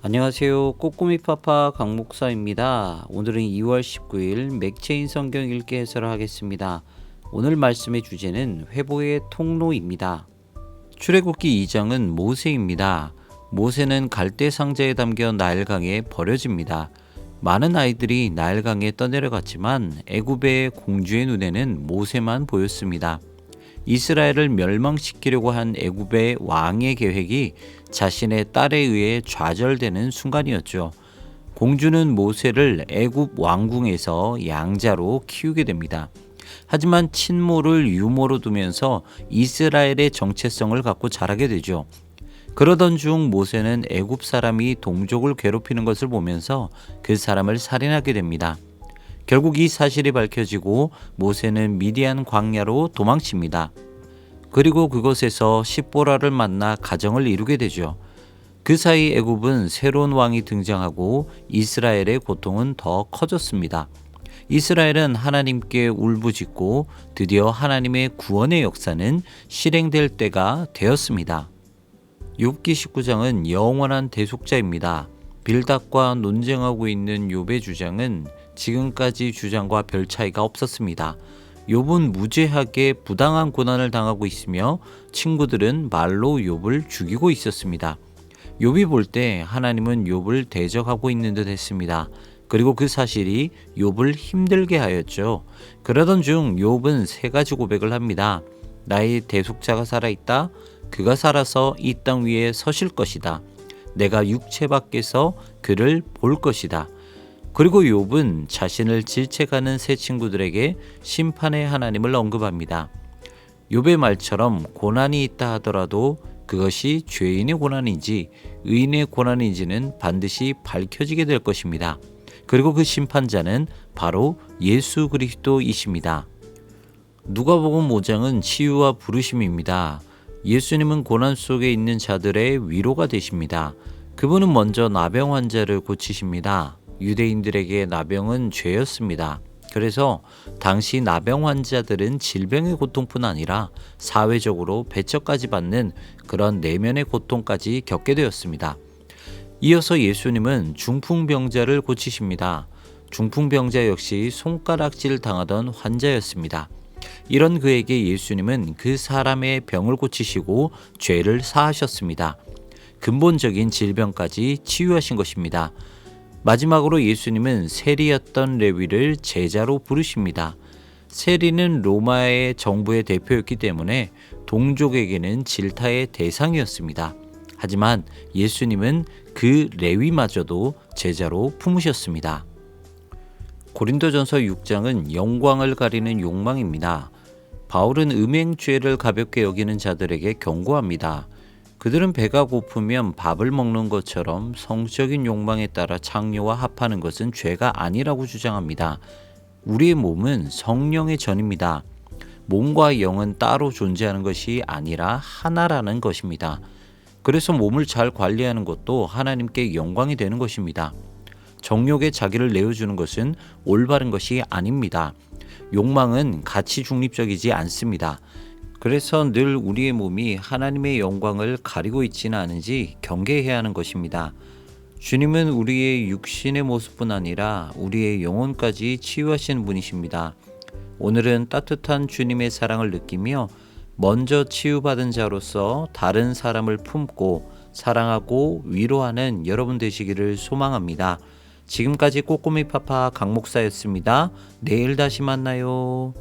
안녕하세요. 꼬꼬미 파파 강 목사입니다. 오늘은 2월 19일 맥체인 성경 읽기 해설을 하겠습니다. 오늘 말씀의 주제는 회복의 통로입니다. 출애굽기 2장은 모세입니다. 모세는 갈대 상자에 담겨 나일강에 버려집니다. 많은 아이들이 나일강에 떠내려갔지만 애굽의 공주의 눈에는 모세만 보였습니다. 이스라엘을 멸망시키려고 한 애굽의 왕의 계획이 자신의 딸에 의해 좌절되는 순간이었죠. 공주는 모세를 애굽 왕궁에서 양자로 키우게 됩니다. 하지만 친모를 유모로 두면서 이스라엘의 정체성을 갖고 자라게 되죠. 그러던 중 모세는 애굽 사람이 동족을 괴롭히는 것을 보면서 그 사람을 살인하게 됩니다. 결국 이 사실이 밝혀지고 모세는 미디안 광야로 도망칩니다. 그리고 그곳에서 십보라를 만나 가정을 이루게 되죠. 그 사이 애굽은 새로운 왕이 등장하고 이스라엘의 고통은 더 커졌습니다. 이스라엘은 하나님께 울부짖고 드디어 하나님의 구원의 역사는 실행될 때가 되었습니다. 욥기 19장은 영원한 대속자입니다. 빌닷과 논쟁하고 있는 욥의 주장은 지금까지 주장과 별 차이가 없었습니다. 욥은 무죄하게 부당한 고난을 당하고 있으며 친구들은 말로 욥을 죽이고 있었습니다. 욥이 볼 때 하나님은 욥을 대적하고 있는 듯 했습니다. 그리고 그 사실이 욥을 힘들게 하였죠. 그러던 중 욥은 세 가지 고백을 합니다. 나의 대속자가 살아있다. 그가 살아서 이 땅 위에 서실 것이다. 내가 육체 밖에서 그를 볼 것이다. 그리고 욥은 자신을 질책하는 세 친구들에게 심판의 하나님을 언급합니다. 욥의 말처럼 고난이 있다 하더라도 그것이 죄인의 고난인지 의인의 고난인지는 반드시 밝혀지게 될 것입니다. 그리고 그 심판자는 바로 예수 그리스도이십니다. 누가복음 5장은 치유와 부르심입니다. 예수님은 고난 속에 있는 자들의 위로가 되십니다. 그분은 먼저 나병 환자를 고치십니다. 유대인들에게 나병은 죄였습니다. 그래서 당시 나병 환자들은 질병의 고통뿐 아니라 사회적으로 배척까지 받는 그런 내면의 고통까지 겪게 되었습니다. 이어서 예수님은 중풍병자를 고치십니다. 중풍병자 역시 손가락질 당하던 환자였습니다. 이런 그에게 예수님은 그 사람의 병을 고치시고 죄를 사하셨습니다. 근본적인 질병까지 치유하신 것입니다. 마지막으로 예수님은 세리였던 레위를 제자로 부르십니다. 세리는 로마의 정부의 대표였기 때문에 동족에게는 질타의 대상이었습니다. 하지만 예수님은 그 레위마저도 제자로 품으셨습니다. 고린도전서 6장은 영광을 가리는 욕망입니다. 바울은 음행죄를 가볍게 여기는 자들에게 경고합니다. 그들은 배가 고프면 밥을 먹는 것처럼 성적인 욕망에 따라 창녀와 합하는 것은 죄가 아니라고 주장합니다. 우리의 몸은 성령의 전입니다. 몸과 영은 따로 존재하는 것이 아니라 하나라는 것입니다. 그래서 몸을 잘 관리하는 것도 하나님께 영광이 되는 것입니다. 정욕에 자기를 내어주는 것은 올바른 것이 아닙니다. 욕망은 가치 중립적이지 않습니다. 그래서 늘 우리의 몸이 하나님의 영광을 가리고 있지는 않은지 경계해야 하는 것입니다. 주님은 우리의 육신의 모습뿐 아니라 우리의 영혼까지 치유하시는 분이십니다. 오늘은 따뜻한 주님의 사랑을 느끼며 먼저 치유받은 자로서 다른 사람을 품고 사랑하고 위로하는 여러분 되시기를 소망합니다. 지금까지 꼬꼬미 파파 강 목사였습니다. 내일 다시 만나요.